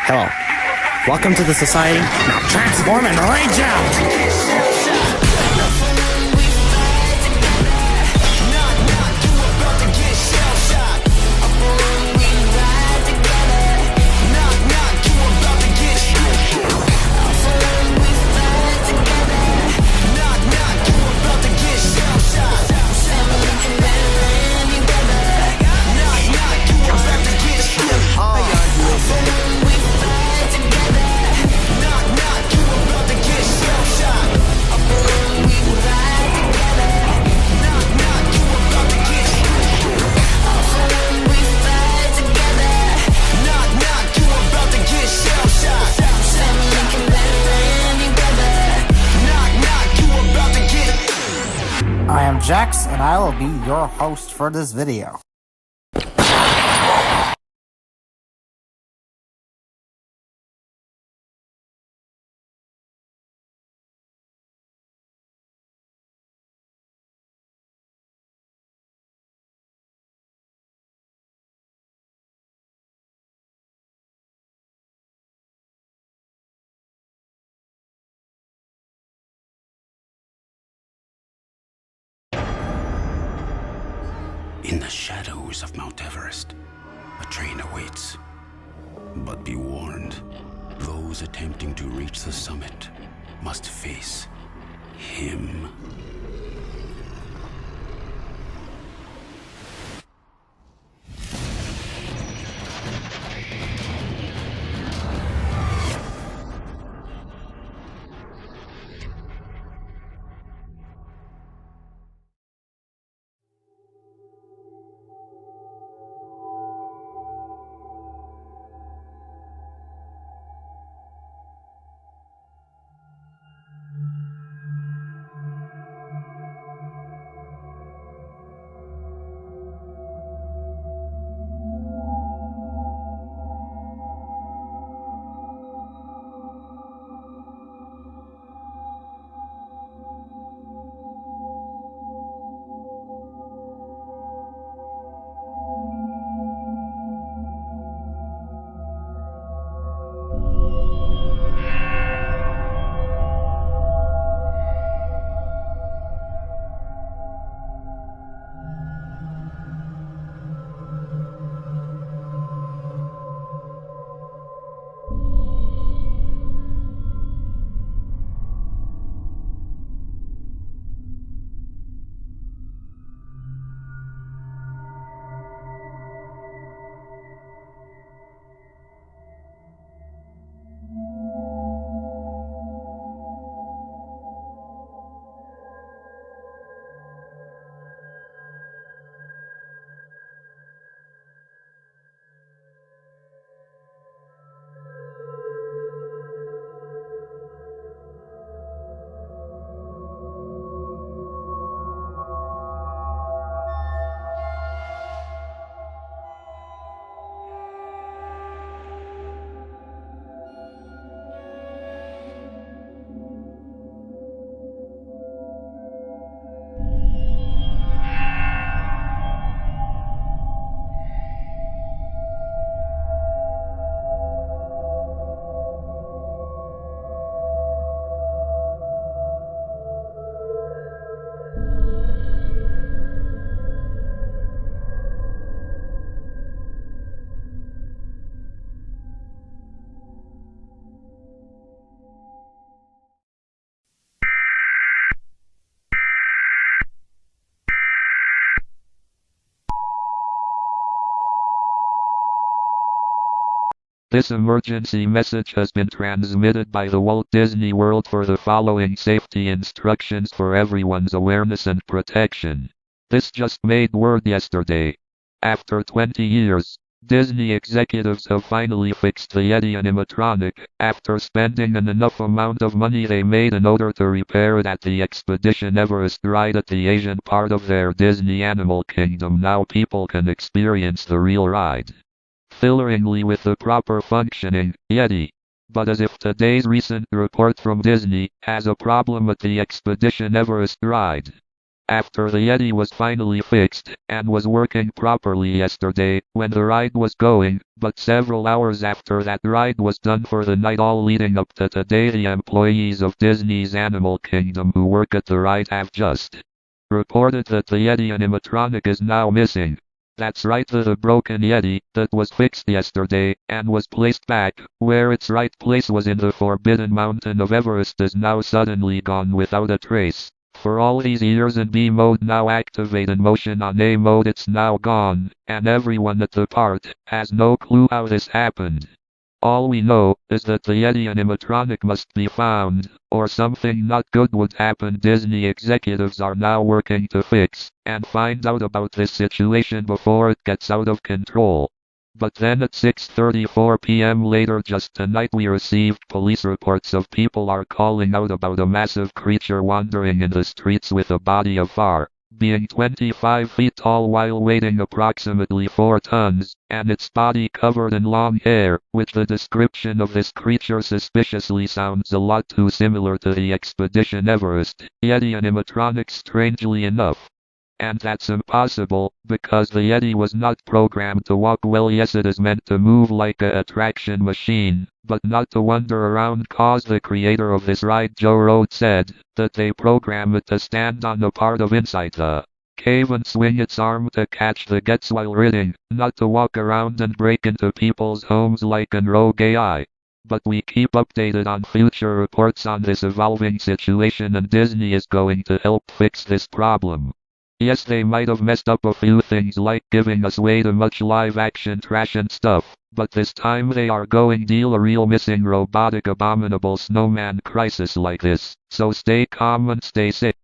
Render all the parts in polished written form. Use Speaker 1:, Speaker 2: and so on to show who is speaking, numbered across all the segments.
Speaker 1: Hello. Welcome to the society. Now transform and rage out! I am Jax, and I will be your host for this video.
Speaker 2: In the shadows of Mount Everest, a train awaits. But be warned, those attempting to reach the summit must face him.
Speaker 3: This emergency message has been transmitted by the Walt Disney World for the following safety instructions for everyone's awareness and protection. This just made word yesterday. After 20 years, Disney executives have finally fixed the Yeti animatronic, after spending an enough amount of money they made in order to repair it at the Expedition Everest ride at the Asian part of their Disney Animal Kingdom. Now people can experience the real ride. Thrillingly with the proper functioning Yeti. But as if today's recent report from Disney has a problem at the Expedition Everest ride. After the Yeti was finally fixed, and was working properly yesterday, when the ride was going, but several hours after that ride was done for the night all leading up to today, the employees of Disney's Animal Kingdom who work at the ride have just reported that the Yeti animatronic is now missing. That's right, the broken Yeti, that was fixed yesterday, and was placed back, where its right place was in the Forbidden Mountain of Everest, is now suddenly gone without a trace. For all these years in B mode now activate in motion on A mode, it's now gone, and everyone at the park has no clue how this happened. All we know is that the Yeti animatronic must be found, or something not good would happen. Disney executives are now working to fix and find out about this situation before it gets out of control. But then at 6:34 p.m. later just tonight we received police reports of people are calling out about a massive creature wandering in the streets with a body of far being 25 feet tall while weighing approximately 4 tons, and its body covered in long hair, which the description of this creature suspiciously sounds a lot too similar to the Expedition Everest Yeti animatronics, strangely enough. And that's impossible, because the Yeti was not programmed to walk. Well, yes, it is meant to move like a attraction machine, but not to wander around, cause the creator of this ride, Joe Rohde, said that they program it to stand on a part of inside the cave and swing its arm to catch the gets while riding, not to walk around and break into people's homes like an rogue AI. But we keep updated on future reports on this evolving situation, and Disney is going to help fix this problem. Yes, they might have messed up a few things like giving us way too much live-action trash and stuff, but this time they are going deal a real missing robotic abominable snowman crisis like this, so stay calm and stay safe.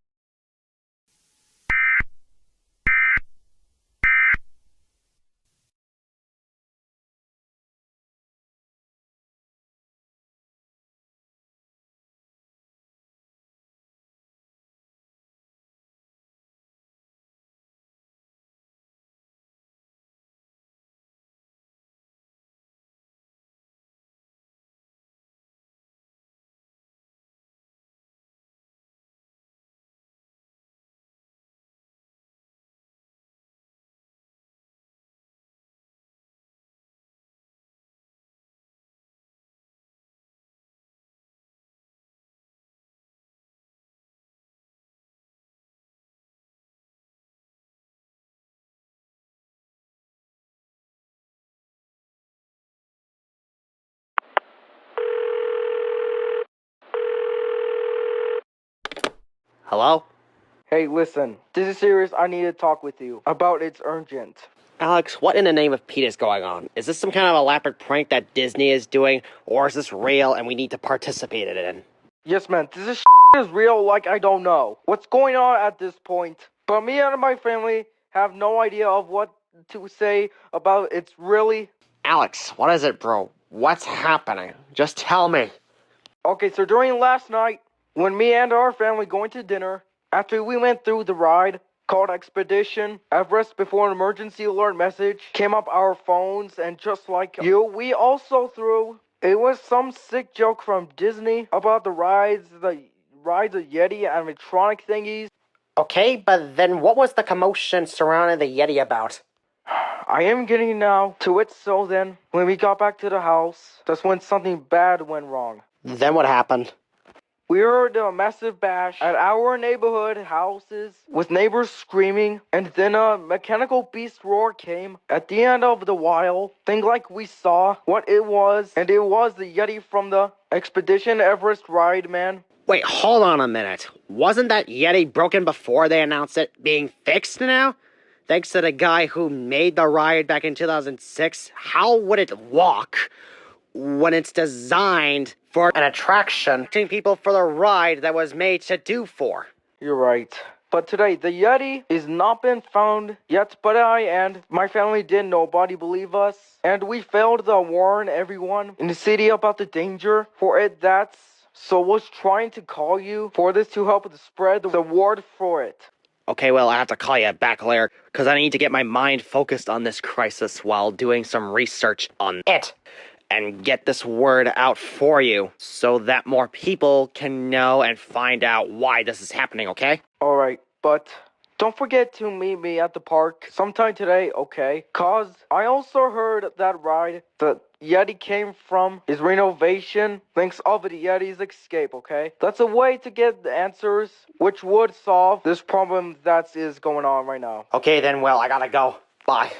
Speaker 4: Hello?
Speaker 5: Hey, listen. This is serious. I need to talk with you about it's urgent.
Speaker 4: Alex, what in the name of Pete is going on? Is this some kind of elaborate prank that Disney is doing, or is this real and we need to participate in it?
Speaker 5: Yes, man. This is real like I don't know what's going on at this point. But me and my family have no idea of what to say about it's really...
Speaker 4: Alex, what is it, bro? What's happening? Just tell me.
Speaker 5: Okay, so during last night, when me and our family going to dinner, after we went through the ride called Expedition Everest, before an emergency alert message came up our phones, and just like you, we also threw... It was some sick joke from Disney about the rides, the Yeti animatronic thingies.
Speaker 4: Okay, but then what was the commotion surrounding the Yeti about?
Speaker 5: I am getting now to it, so then, when we got back to the house, that's when something bad went wrong.
Speaker 4: Then what happened?
Speaker 5: We heard a massive bash at our neighborhood houses, with neighbors screaming, and then a mechanical beast roar came at the end of the while thing, like we saw what it was, and it was the Yeti from the Expedition Everest ride, man.
Speaker 4: Wait, hold on a minute. Wasn't that Yeti broken before they announced it being fixed now? Thanks to the guy who made the ride back in 2006, how would it walk when it's designed for an attraction, taking people for the ride that was made to do for?
Speaker 5: You're right. But today, the Yeti is not been found yet, but I and my family did nobody believe us. And we failed to warn everyone in the city about the danger for it. So was trying to call you for this to help to spread the word for it.
Speaker 4: Okay, well, I have to call you back later, because I need to get my mind focused on this crisis while doing some research on it, and get this word out for you, so that more people can know and find out why this is happening, okay?
Speaker 5: Alright, but don't forget to meet me at the park sometime today, okay? Cause I also heard that ride the Yeti came from is renovation thanks of the Yeti's escape, okay? That's a way to get the answers which would solve this problem that is going on right now.
Speaker 4: Okay then, well, I gotta go. Bye.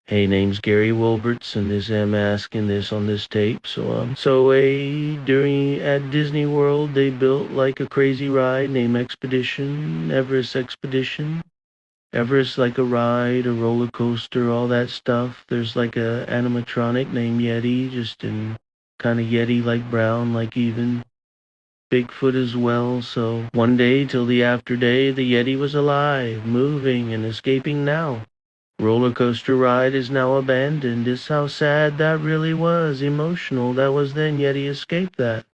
Speaker 6: Hey, name's Gary Wilberts, and this I'm asking this on this tape. During at Disney World, they built like a crazy ride named Expedition, Everest Expedition. Everest like a ride, a roller coaster, all that stuff. There's like a animatronic named Yeti, just in kind of Yeti-like brown, like even Bigfoot as well. So one day till the after day, the Yeti was alive, moving and escaping now. Roller coaster ride is now abandoned. Is how sad that really was. Emotional that was then, yet he escaped that.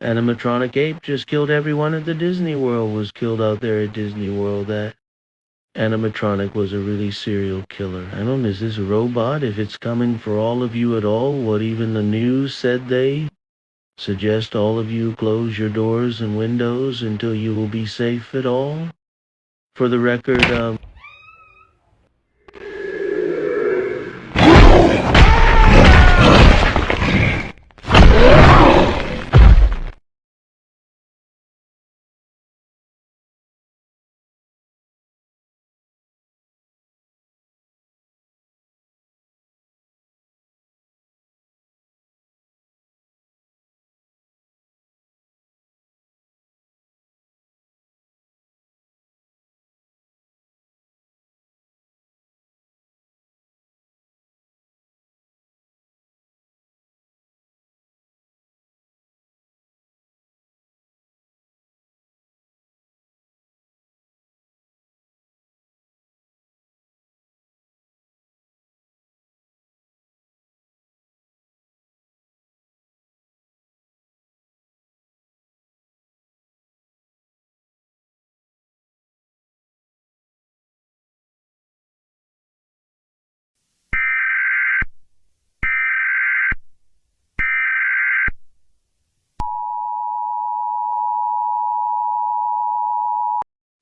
Speaker 6: Animatronic ape just killed everyone at the Disney World, was killed out there at Disney World. That animatronic was a really serial killer. I don't know, is this a robot? If it's coming for all of you at all, what even the news said they suggest all of you close your doors and windows until you will be safe at all. For the record,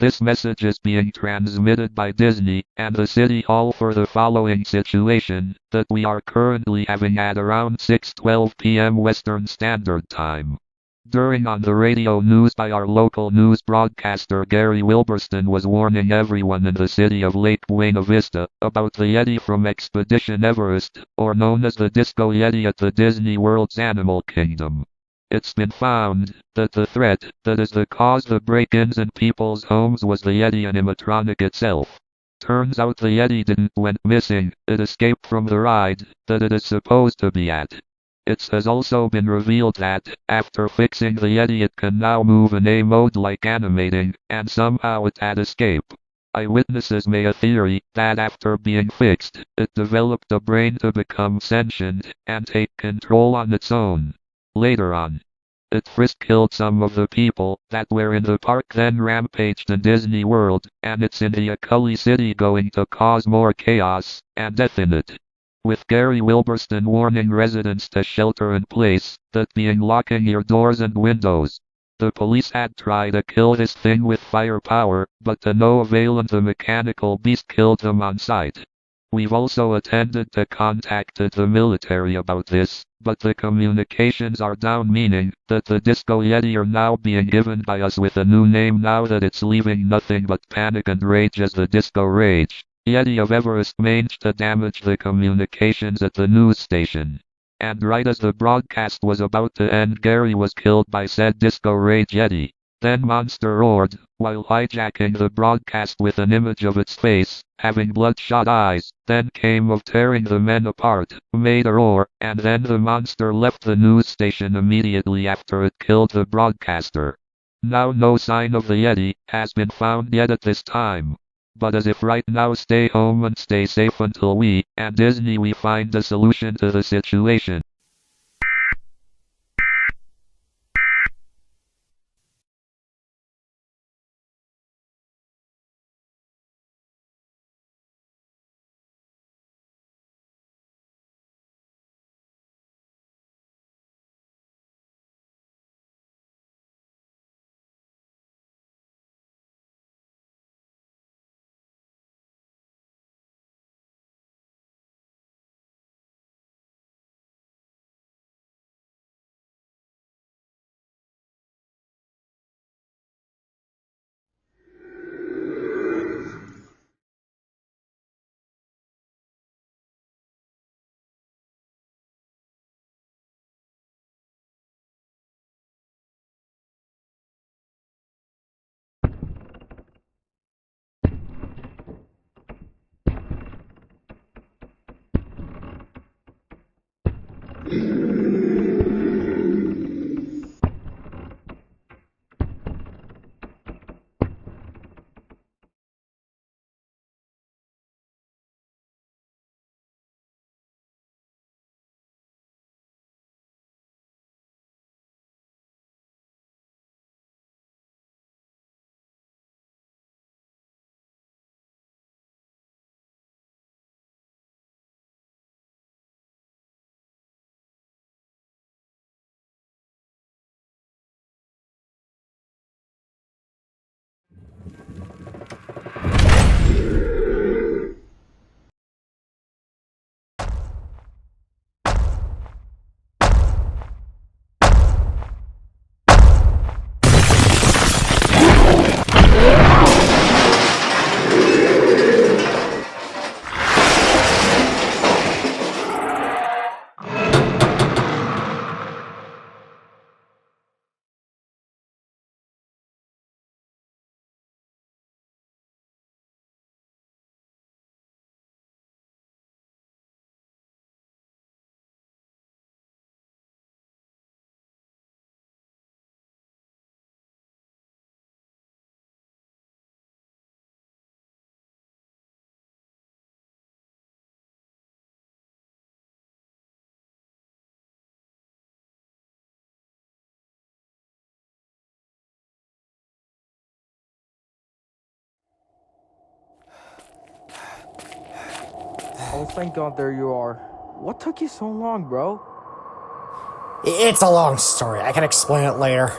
Speaker 3: This message is being transmitted by Disney and the City Hall for the following situation that we are currently having at around 6:12 p.m. Western Standard Time. During on the radio news by our local news broadcaster Gary Wilburston was warning everyone in the city of Lake Buena Vista about the Yeti from Expedition Everest, or known as the Disco Yeti at the Disney World's Animal Kingdom. It's been found that the threat that is the cause the break-ins in people's homes was the Yeti animatronic itself. Turns out the Yeti didn't went missing, it escaped from the ride that it is supposed to be at. It has also been revealed that, after fixing the Yeti, it can now move in A mode like animating, and somehow it had escaped. Eyewitnesses made a theory that after being fixed, it developed a brain to become sentient and take control on its own. Later on, it frisk-killed some of the people that were in the park, then rampaged in Disney World, and it's in the Acully City going to cause more chaos and death in it. With Gary Wilburston warning residents to shelter in place, that being locking your doors and windows. The police had tried to kill this thing with firepower, but to no avail, and the mechanical beast killed him on sight. We've also attempted to contact the military about this, but the communications are down, meaning that the Disco Yeti are now being given by us with a new name now that it's leaving nothing but panic and rage as the Disco Rage Yeti of Everest managed to damage the communications at the news station. And right as the broadcast was about to end, Gary was killed by said Disco Rage Yeti. Then Monster roared, while hijacking the broadcast with an image of its face, having bloodshot eyes, then came of tearing the men apart, made a roar, and then the monster left the news station immediately after it killed the broadcaster. Now no sign of the Yeti has been found yet at this time. But as if right now, stay home and stay safe until we and Disney we find a solution to the situation.
Speaker 5: Oh, thank God, there you are. What took you so long, bro?
Speaker 1: It's a long story. I can explain it later.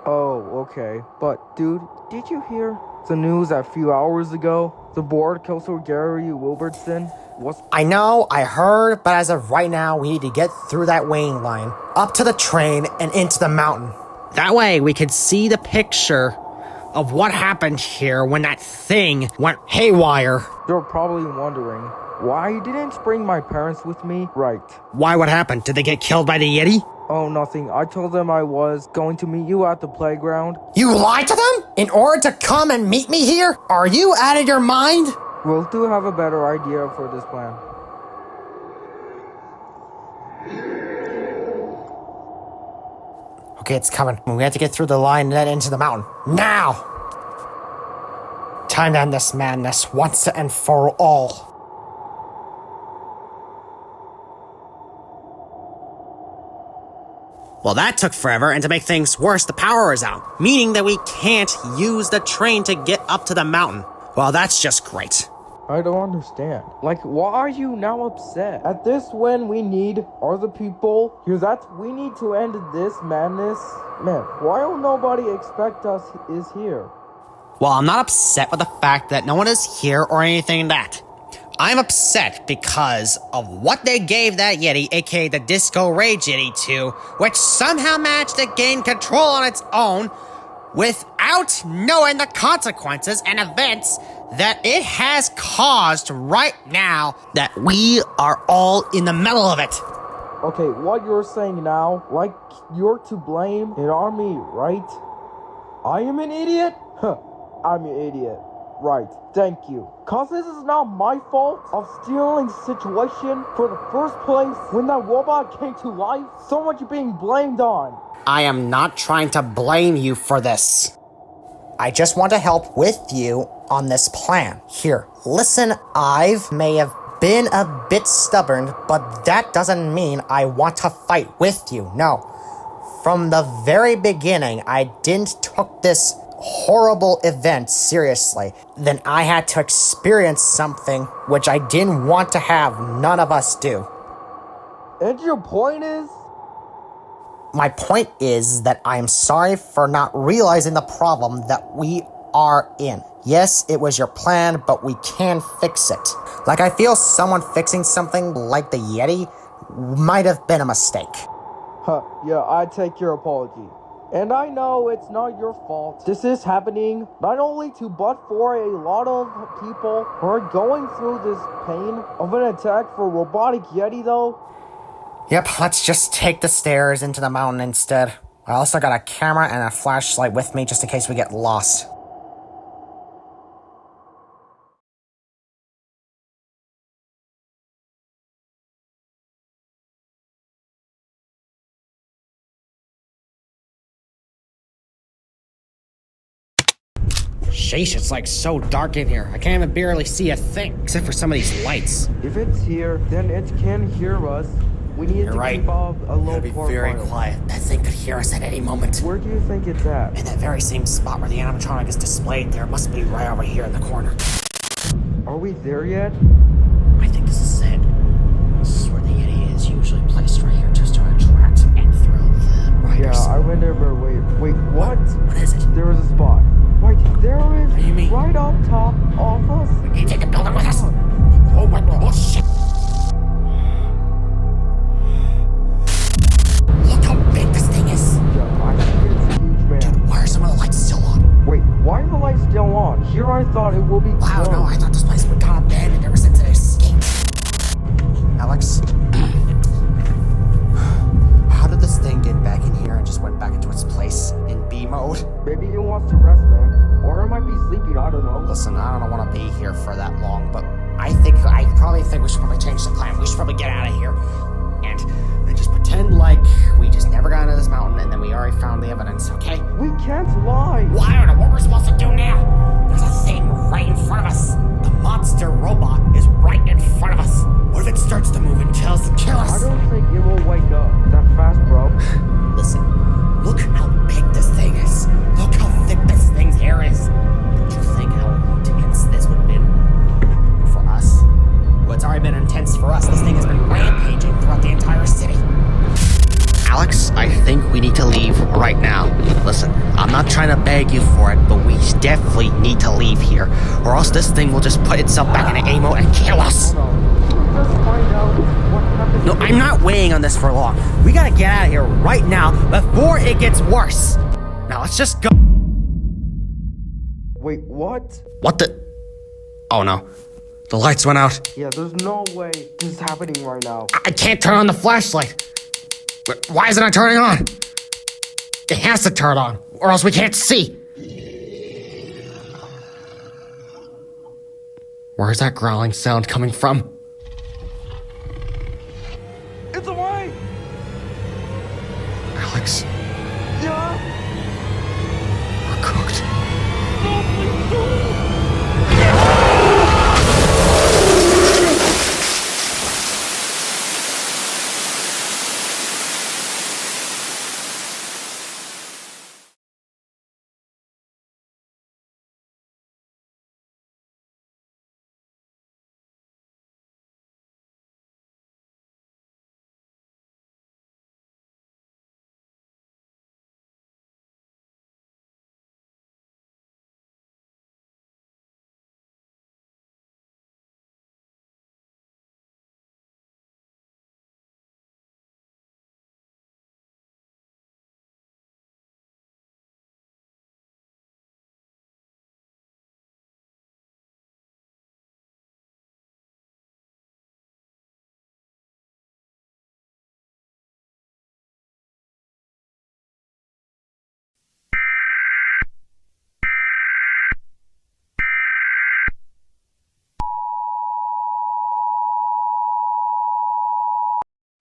Speaker 5: Oh, okay. But, dude, did you hear? the news a few hours ago. The board counselor Gary Wilbertson was...
Speaker 4: I know, I heard, but as of right now, we need to get through that waiting line, up to the train, and into the mountain. That way, we can see the picture of what happened here when that thing went haywire.
Speaker 5: You're probably wondering why I didn't bring my parents with me. Right.
Speaker 4: Why, what happened? Did they get killed by the Yeti?
Speaker 5: Oh, nothing. I told them I was going to meet you at the playground.
Speaker 4: You lied to them? In order to come and meet me here? Are you out of your mind?
Speaker 5: We'll do have a better idea for this plan.
Speaker 4: Okay, it's coming. We have to get through the line and then into the mountain. Now! Time to end this madness once and for all. Well, that took forever, and to make things worse, the power is out, meaning that we can't use the train to get up to the mountain. Well, that's just great.
Speaker 5: I don't understand. Like, why are you now upset? At this, when we need are the people here that we need to end this madness. Man, why don't nobody expect us is here?
Speaker 4: Well, I'm not upset with the fact that no one is here or anything like that. I'm upset because of what they gave that Yeti, aka the Disco Rage Yeti, to, which somehow managed to gain control on its own without knowing the consequences and events that it has caused right now that we are all in the middle of it.
Speaker 5: Okay, what you're saying now, like you're to blame it on me, right? I am an idiot? Huh, I'm an idiot. Right, thank you. Cause this is not my fault of stealing situation for the first place when that robot came to life. So much being blamed on.
Speaker 4: I am not trying to blame you for this. I just want to help with you on this plan. Here, listen, I may have been a bit stubborn, but that doesn't mean I want to fight with you. No. From the very beginning, I didn't took this horrible event seriously. Then I had to experience something which I didn't want to have none of us do.
Speaker 5: And your point is?
Speaker 4: My point is that I am sorry for not realizing the problem that we are in. Yes, it was your plan, but we can fix it. Like, I feel someone fixing something like the Yeti might have been a mistake.
Speaker 5: Huh, yeah, I take your apology. And I know it's not your fault. This is happening not only to but for a lot of people who are going through this pain of an attack for robotic Yeti though.
Speaker 4: Yep, let's just take the stairs into the mountain instead. I also got a camera and a flashlight with me just in case we get lost. Sheesh, it's like so dark in here. I can't even barely see a thing, except for some of these lights.
Speaker 5: If it's here, then it can hear us. We need to keep up a low
Speaker 4: be very quiet. That thing could hear us at any moment.
Speaker 5: Where do you think it's at?
Speaker 4: In that very same spot where the animatronic is displayed, there must be right over here in the corner.
Speaker 5: Are we there yet?
Speaker 4: I think this is it. This is where the Yeti is usually placed right here, just to attract and thrill the riders.
Speaker 5: Yeah, I went there, but wait, what?
Speaker 4: What is it?
Speaker 5: There is a spot. Wait, there is.
Speaker 4: What do you mean?
Speaker 5: Right up top of us.
Speaker 4: We need to take the building with us. Oh my god, oh shit. Look how big this thing is.
Speaker 5: Yeah, I think it's huge, man.
Speaker 4: Dude, why are some of the lights still on?
Speaker 5: Wait, why are the lights still on? Here I thought it will be
Speaker 4: Wow,
Speaker 5: closed.
Speaker 4: no, I thought this place would got abandoned ever since it escaped. Alex? How did this thing get back in here and just went back into its place in B mode?
Speaker 5: Maybe it wants to rest, man. Or it might be sleeping, I don't know.
Speaker 4: Listen, I don't want to be here for that long, but I probably think we should probably change the plan. We should probably get out of here and just pretend like we just never got into this mountain and then we already found the evidence, okay?
Speaker 5: We can't lie.
Speaker 4: Well, I don't know what we're supposed to do now. There's a thing right in front of us. The monster robot is right in front of us. What if it starts to move and tells to kill us?
Speaker 5: I don't think it will wake up that fast, bro.
Speaker 4: Listen, look how big this thing is. Look how thick this thing's hair is. Don't you think how intense this would have been for us? Well, it's already been intense for us. This thing has been rampaging throughout the entire city. Alex, I think we need to leave right now. Listen, I'm not trying
Speaker 1: trying to beg you for it, but we definitely need to leave here, or else this thing will just put itself back into ammo and kill us. No, I'm not waiting on this for long. We gotta get out of here right now before it gets worse. Now let's just go.
Speaker 5: Wait, what?
Speaker 1: What the? Oh no. The lights went out.
Speaker 5: Yeah, there's no way this is happening right now.
Speaker 1: I can't turn on the flashlight. Why isn't it turning on? It has to turn on, or else we can't see. Where's that growling sound coming from?
Speaker 5: It's away!
Speaker 1: Alex,
Speaker 5: Yeah!
Speaker 1: we're cooked.
Speaker 5: No, please don't!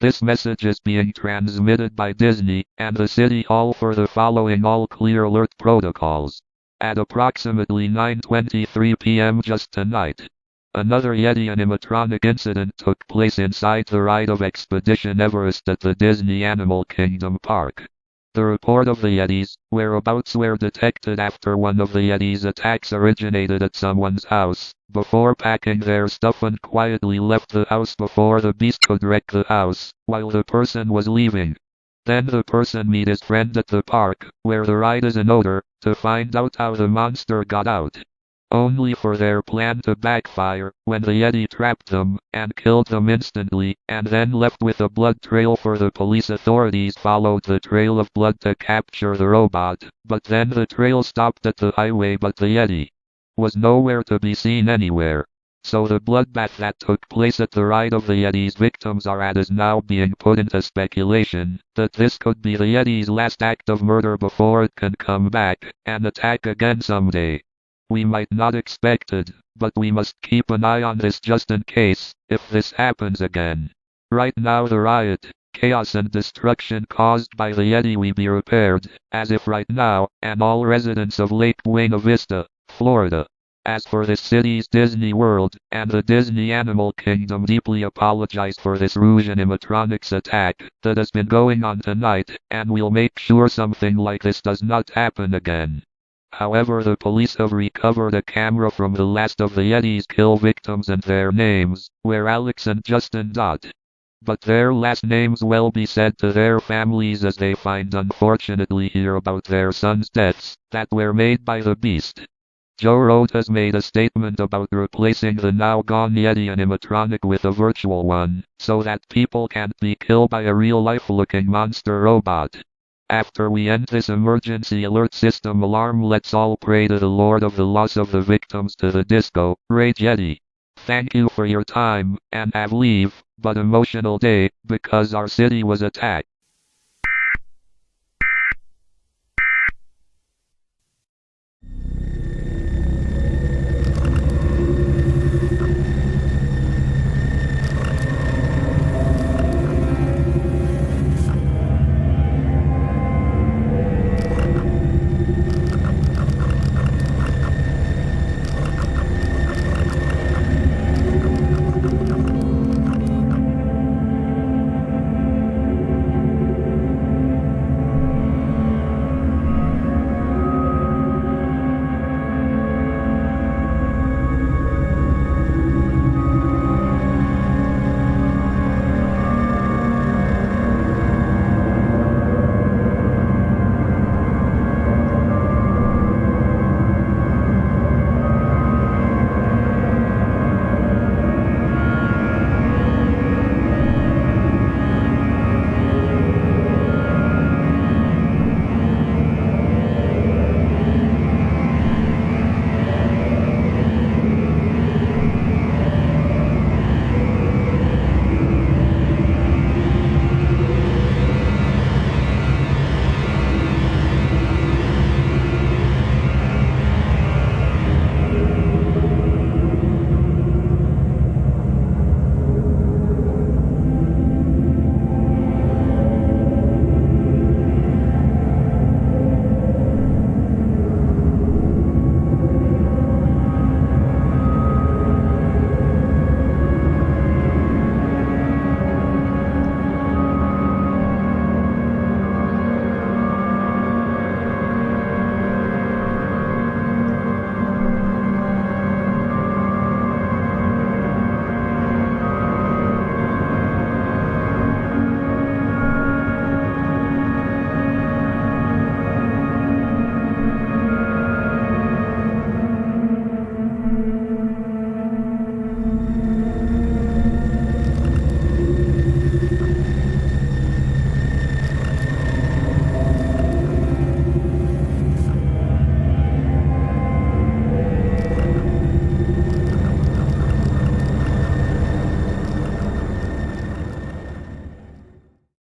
Speaker 3: This message is being transmitted by Disney and the City Hall for the following all-clear alert protocols. At approximately 9:23 p.m. just tonight, another Yeti animatronic incident took place inside the ride of Expedition Everest at the Disney Animal Kingdom Park. The report of the Yetis' whereabouts were detected after one of the Yetis' attacks originated at someone's house, before packing their stuff and quietly left the house before the beast could wreck the house, while the person was leaving. Then the person meet his friend at the park, where the ride is in order, to find out how the monster got out. Only for their plan to backfire, when the Yeti trapped them, and killed them instantly, and then left with a blood trail for the police authorities followed the trail of blood to capture the robot, but then the trail stopped at the highway but the Yeti was nowhere to be seen anywhere. So the bloodbath that took place at the ride of the Yeti's victims are at is now being put into speculation, that this could be the Yeti's last act of murder before it can come back, and attack again someday. We might not expect it, but we must keep an eye on this just in case, if this happens again. Right now the riot, chaos and destruction caused by the Yeti we be repaired, as if right now, and all residents of Lake Buena Vista, Florida. As for this city's Disney World, and the Disney Animal Kingdom deeply apologize for this Rouge animatronics attack that has been going on tonight, and we'll make sure something like this does not happen again. However, the police have recovered a camera from the last of the Yeti's kill victims and their names, were Alex and Justin. But their last names will be said to their families as they find unfortunately hear about their sons' deaths, that were made by the beast. Joe Road has made a statement about replacing the now gone Yeti animatronic with a virtual one, so that people can't be killed by a real-life looking monster robot. After we end this emergency alert system alarm, let's all pray to the Lord of the loss of the victims to the disco, Rage Yeti. Thank you for your time, and have leave, but emotional day, because our city was attacked.